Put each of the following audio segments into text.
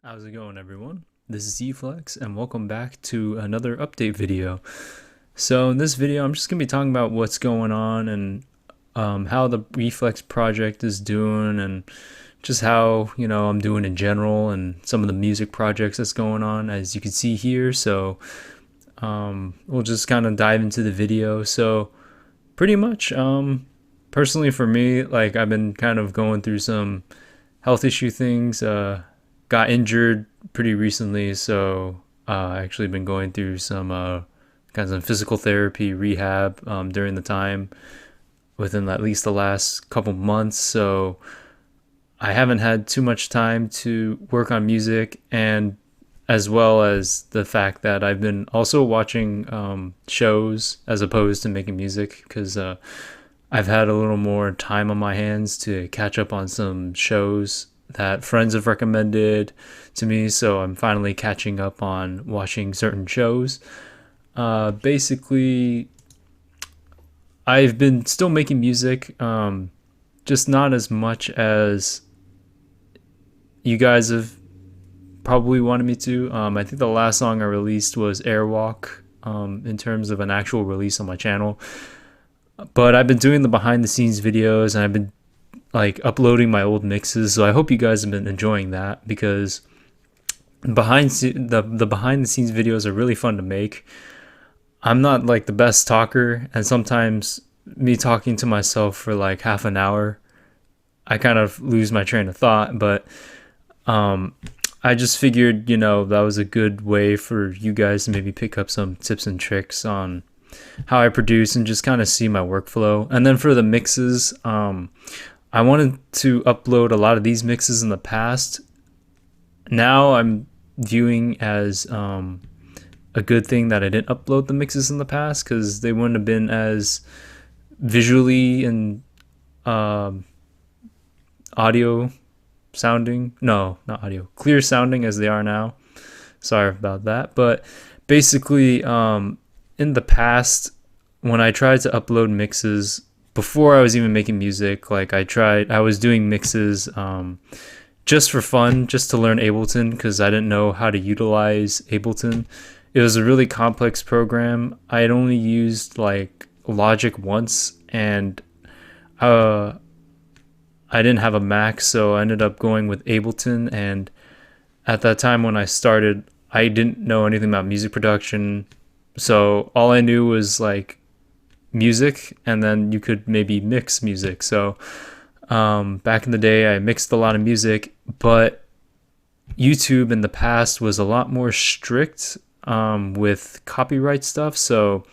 How's it going, everyone? This is Yeeflex, and welcome back to another update video. So in this video, I'm just going to be talking about what's going on and how the Yeeflex project is doing and just how, I'm doing in general and some of the music projects that's going on, as you can see here. So we'll just kind of dive into the video. So pretty much, personally for me, like I've been kind of going through some health issue things, got injured pretty recently, so I actually been going through some kinds of physical therapy rehab during the time within at least the last couple months. So I haven't had too much time to work on music, and as well as the fact that I've been also watching shows as opposed to making music, because I've had a little more time on my hands to catch up on some shows that friends have recommended to me. So I'm finally catching up on watching certain shows. Basically, I've been still making music, just not as much as you guys have probably wanted me to. I think the last song I released was Airwalk, in terms of an actual release on my channel. But I've been doing the behind the scenes videos, and I've been like uploading my old mixes, so I hope you guys have been enjoying that, because the behind the scenes videos are really fun to make. I'm not like the best talker, and sometimes me talking to myself for like half an hour, I kind of lose my train of thought. But I just figured, that was a good way for you guys to maybe pick up some tips and tricks on how I produce and just kind of see my workflow. And then for the mixes, I wanted to upload a lot of these mixes in the past. Now I'm viewing as a good thing that I didn't upload the mixes in the past, because they wouldn't have been as visually and audio sounding. No, not audio. Clear sounding as they are now. Sorry about that. But basically, in the past, when I tried to upload mixes, before I was even making music, like I was doing mixes just for fun, just to learn Ableton, because I didn't know how to utilize Ableton. It was a really complex program. I had only used like Logic once, and I didn't have a Mac, so I ended up going with Ableton. And at that time when I started, I didn't know anything about music production, so all I knew was like music, and then you could maybe mix music. So back in the day, I mixed a lot of music, but YouTube in the past was a lot more strict with copyright stuff. So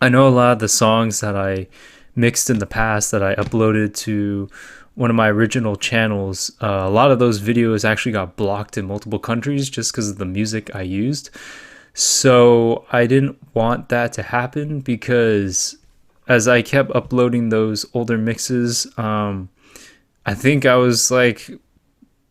I know a lot of the songs that I mixed in the past that I uploaded to one of my original channels, a lot of those videos actually got blocked in multiple countries just because of the music I used. So I didn't want that to happen, because as I kept uploading those older mixes, I think I was like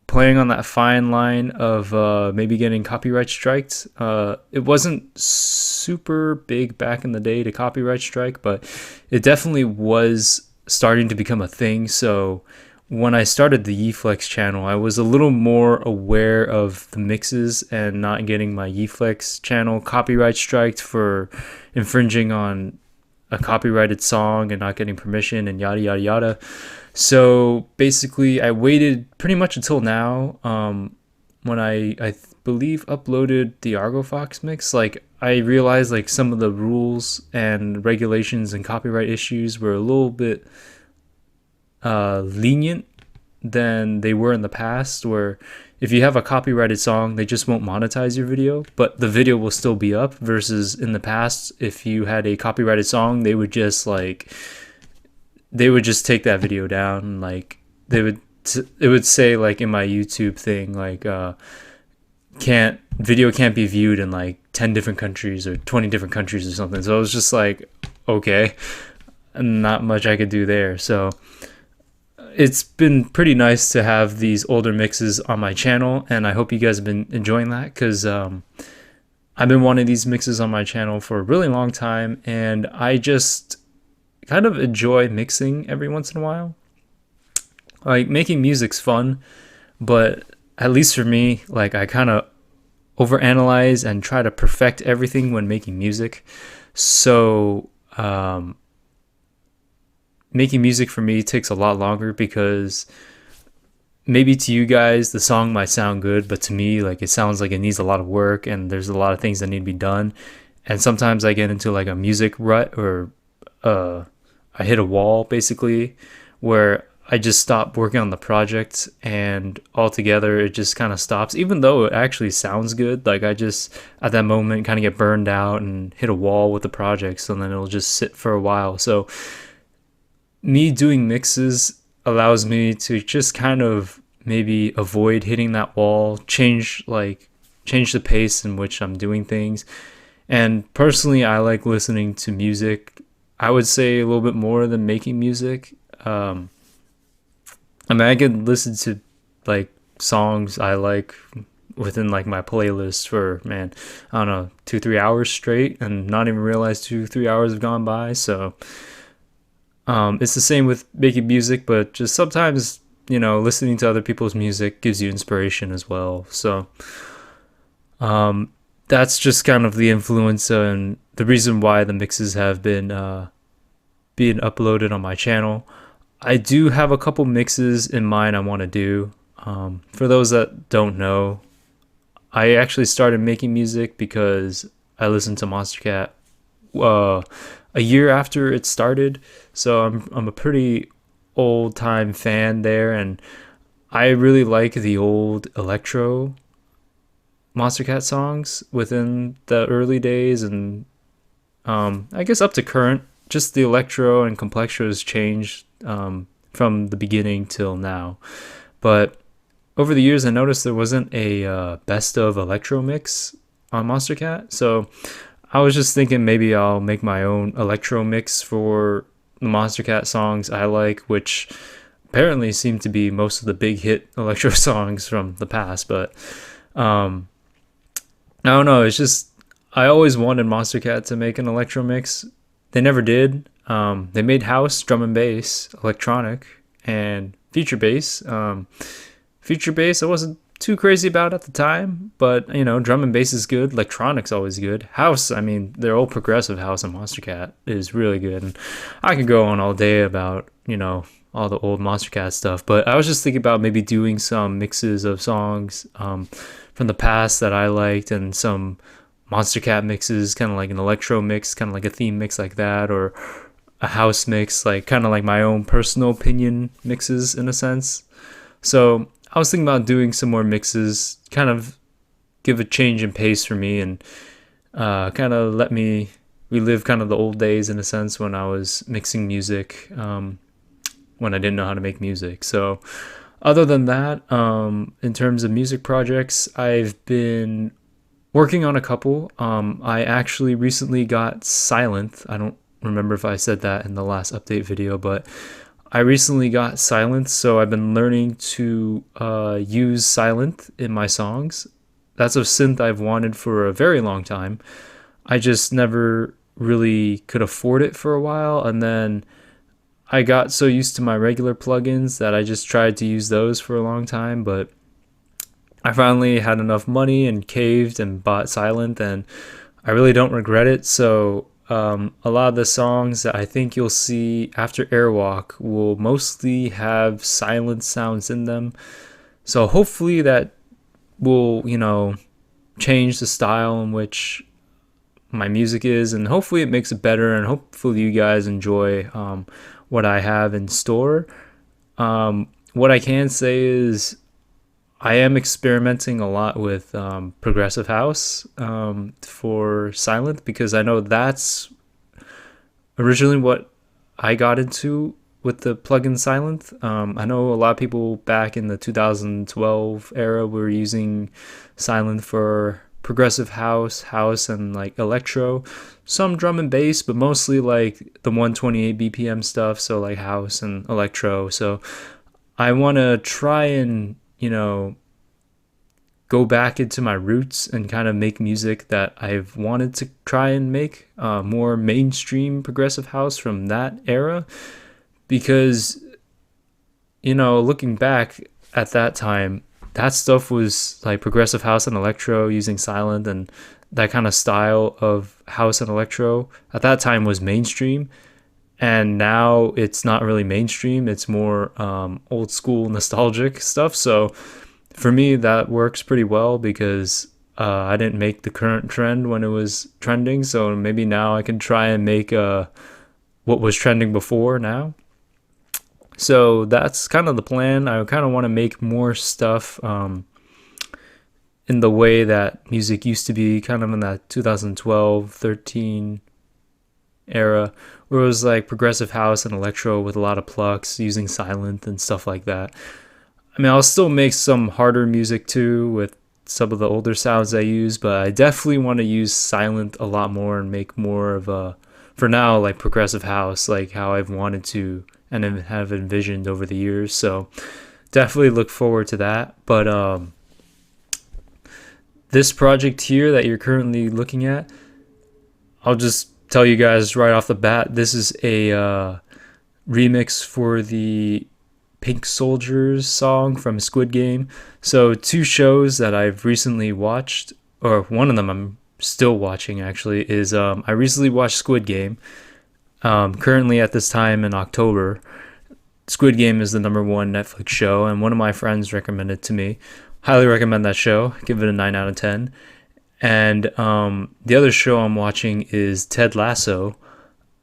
playing on that fine line of maybe getting copyright striked. It wasn't super big back in the day to copyright strike, but it definitely was starting to become a thing. So when I started the Yeeflex channel, I was a little more aware of the mixes and not getting my Yeeflex channel copyright striked for infringing on a copyrighted song and not getting permission and yada yada yada. So basically, I waited pretty much until now, when I believe uploaded the Argo Fox mix. Like I realized like some of the rules and regulations and copyright issues were a little bit lenient than they were in the past, where if you have a copyrighted song, they just won't monetize your video, but the video will still be up, versus in the past, if you had a copyrighted song, they would just take that video down. Like it would say like in my YouTube thing, like video can't be viewed in like 10 different countries or 20 different countries or something. So I was just like, okay, not much I could do there. So it's been pretty nice to have these older mixes on my channel, and I hope you guys have been enjoying that, because I've been wanting these mixes on my channel for a really long time, and I just kind of enjoy mixing every once in a while. Like making music's fun, but at least for me, like I kind of overanalyze and try to perfect everything when making music. So making music for me takes a lot longer because maybe to you guys the song might sound good, but to me, like it sounds like it needs a lot of work and there's a lot of things that need to be done. And sometimes I get into like a music rut, or uh, I hit a wall basically, where I just stop working on the project and altogether it just kind of stops, even though it actually sounds good. Like I just at that moment kind of get burned out and hit a wall with the project, so then it'll just sit for a while. So me doing mixes allows me to just kind of maybe avoid hitting that wall, change the pace in which I'm doing things. And personally, I like listening to music. I would say a little bit more than making music. Um, I mean, I can listen to like songs I like within like my playlist for, man, I don't know, 2 3 hours straight, and not even realize 2 3 hours have gone by. So it's the same with making music, but just sometimes, listening to other people's music gives you inspiration as well. So that's just kind of the influence and the reason why the mixes have been being uploaded on my channel. I do have a couple mixes in mind I want to do. For those that don't know, I actually started making music because I listened to Monster Cat a year after it started. So I'm a pretty old time fan there, and I really like the old electro Monster Cat songs within the early days, and I guess up to current. Just the electro and complextro has changed from the beginning till now. But over the years, I noticed there wasn't a best of electro mix on Monster Cat, so I was just thinking maybe I'll make my own electro mix for the Monster Cat songs I like, which apparently seem to be most of the big hit electro songs from the past. But um, I don't know. It's just I always wanted Monster Cat to make an electro mix. They never did. They made house, drum and bass, electronic, and feature bass. Feature bass, I wasn't too crazy about at the time, but drum and bass is good. Electronic's always good. House, I mean, their old progressive house on Monster Cat is really good, and I could go on all day about all the old Monster Cat stuff. But I was just thinking about maybe doing some mixes of songs from the past that I liked, and some Monster Cat mixes, kind of like an electro mix, kind of like a theme mix like that, or a house mix, like kind of like my own personal opinion mixes in a sense. So I was thinking about doing some more mixes, kind of give a change in pace for me, and kind of let me relive kind of the old days in a sense when I was mixing music, when I didn't know how to make music. So other than that, in terms of music projects, I've been working on a couple. I actually recently got Silent. I don't remember if I said that in the last update video, but I recently got Silent, so I've been learning to use Silent in my songs. That's a synth I've wanted for a very long time. I just never really could afford it for a while, and then I got so used to my regular plugins that I just tried to use those for a long time, but I finally had enough money and caved and bought Silent, and I really don't regret it. So a lot of the songs that I think you'll see after Airwalk will mostly have silent sounds in them. So hopefully that will, change the style in which my music is, and hopefully it makes it better, and hopefully you guys enjoy what I have in store. What I can say is I am experimenting a lot with progressive house for Silent, because I know that's originally what I got into with the plugin Silent. I know a lot of people back in the 2012 era were using Silent for progressive house, and like electro, some drum and bass, but mostly like the 128 BPM stuff, so like house and electro. So I want to try and go back into my roots and kind of make music that I've wanted to try and make, more mainstream progressive house from that era, because looking back at that time, that stuff was like progressive house and electro using silent, and that kind of style of house and electro at that time was mainstream. And now it's not really mainstream, it's more old school nostalgic stuff. So for me, that works pretty well because I didn't make the current trend when it was trending. So maybe now I can try and make what was trending before now. So that's kind of the plan. I kind of want to make more stuff in the way that music used to be, kind of in that 2012, 13 era, where it was like progressive house and electro with a lot of plucks, using silent and stuff like that. I mean, I'll still make some harder music too with some of the older sounds I use, but I definitely want to use silent a lot more and make more of a, for now, like progressive house, like how I've wanted to and have envisioned over the years. So definitely look forward to that. But this project here that you're currently looking at, I'll just tell you guys right off the bat, this is a remix for the Pink Soldiers song from Squid Game. So two shows that I've recently watched, or one of them I'm still watching actually, is I recently watched Squid Game. Currently at this time in October, Squid Game is the #1 Netflix show, and one of my friends recommended it to me. Highly recommend that show. Give it a 9 out of 10. And the other show I'm watching is Ted Lasso.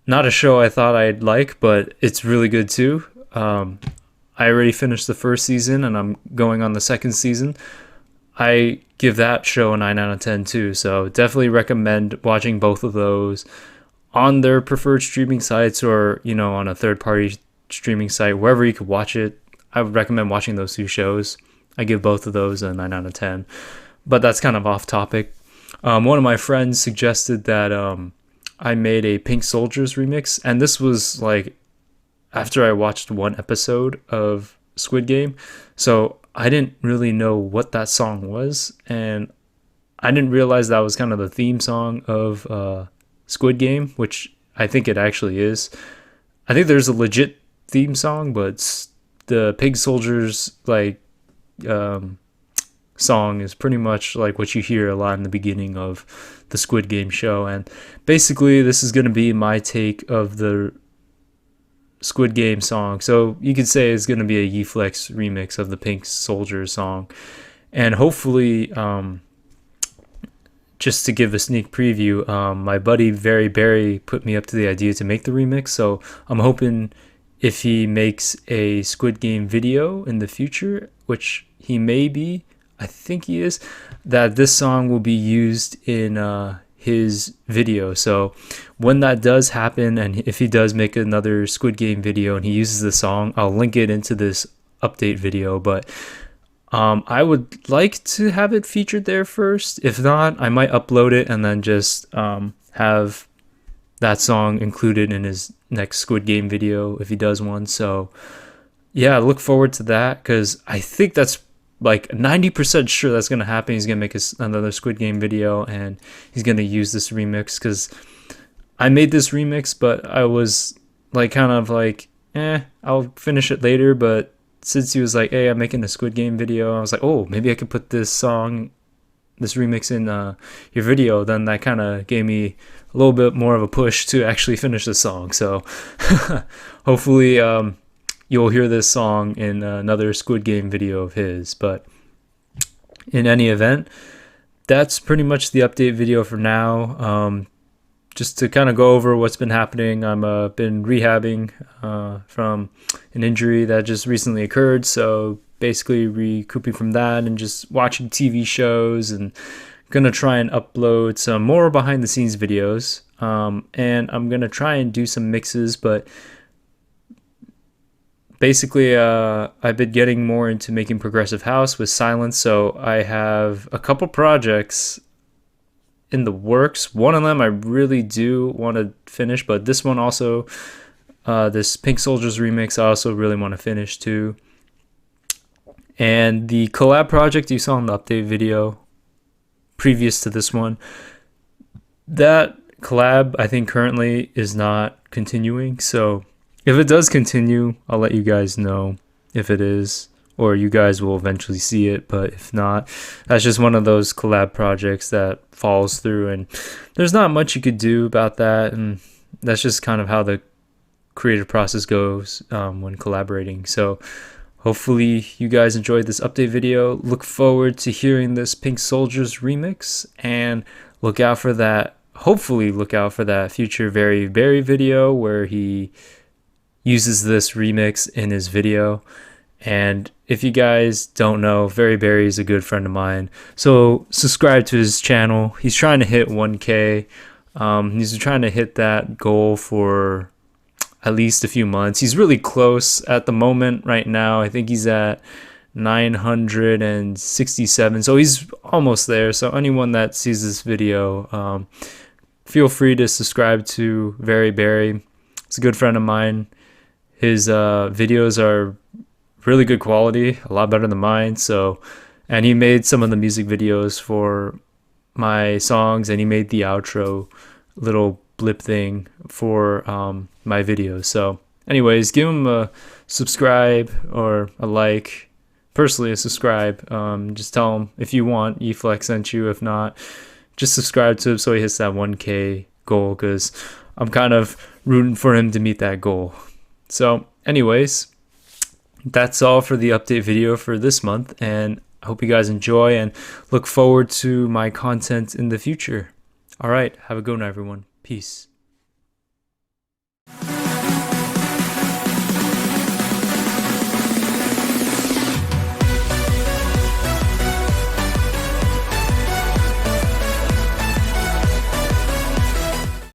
Not a show I thought I'd like, but it's really good too. I already finished the first season and I'm going on the second season. I give that show a 9 out of 10 too. So definitely recommend watching both of those on their preferred streaming sites, or, you know, on a third party streaming site, wherever you could watch it. I would recommend watching those two shows. I give both of those a 9 out of 10. But that's kind of off topic. One of my friends suggested that I made a Pink Soldiers remix, and this was like after I watched one episode of Squid Game, so I didn't really know what that song was, and I didn't realize that was kind of the theme song of Squid Game, which I think it actually is. I think there's a legit theme song, but the Pink Soldiers like song is pretty much like what you hear a lot in the beginning of the Squid Game show. And basically this is going to be my take of the Squid Game song. So you could say it's going to be a Yeeflex remix of the Pink Soldiers song. And hopefully, just to give a sneak preview, my buddy Very Berry put me up to the idea to make the remix. So I'm hoping if he makes a Squid Game video in the future, which he may be, I think he is, that this song will be used in his video. So when that does happen, and if he does make another Squid Game video and he uses the song, I'll link it into this update video. But I would like to have it featured there first. If not, I might upload it and then just have that song included in his next Squid Game video if he does one. So yeah, look forward to that, because I think that's like 90% sure that's going to happen. He's going to make another Squid Game video and he's going to use this remix, because I made this remix, but I was like kind of like, I'll finish it later. But since he was like, hey, I'm making a Squid Game video, I was like, oh, maybe I could put this remix in your video. Then that kind of gave me a little bit more of a push to actually finish the song. So hopefully you'll hear this song in another Squid Game video of his. But in any event, that's pretty much the update video for now. Just to kind of go over what's been happening, I'm been rehabbing from an injury that just recently occurred. So basically recouping from that and just watching TV shows, and gonna try and upload some more behind the scenes videos. And I'm gonna try and do some mixes, but basically, I've been getting more into making progressive house with silence, so I have a couple projects in the works. One of them I really do want to finish, but this one also, this Pink Soldiers remix, I also really want to finish too. And the collab project you saw in the update video previous to this one, that collab I think currently is not continuing, so if it does continue, I'll let you guys know if it is, or you guys will eventually see it. But if not, that's just one of those collab projects that falls through, and there's not much you could do about that. And that's just kind of how the creative process goes when collaborating. So hopefully you guys enjoyed this update video. Look forward to hearing this Pink Soldiers remix, and look out for that. Hopefully look out for that future Very Berry video where he uses this remix in his video. And if you guys don't know, Very Berry is a good friend of mine, so subscribe to his channel. He's trying to hit 1K. He's trying to hit that goal for at least a few months. He's really close at the moment right now. I think he's at 967, so he's almost there. So anyone that sees this video, feel free to subscribe to Very Berry. It's a good friend of mine. His videos are really good quality, a lot better than mine. So, and he made some of the music videos for my songs, and he made the outro little blip thing for my videos. So anyways, give him a subscribe or a like. Personally, a subscribe. Just tell him if you want Yeeflex sent you. If not, just subscribe to him so he hits that 1K goal, because I'm kind of rooting for him to meet that goal. So anyways, that's all for the update video for this month, and I hope you guys enjoy and look forward to my content in the future. All right, have a good one, everyone. Peace.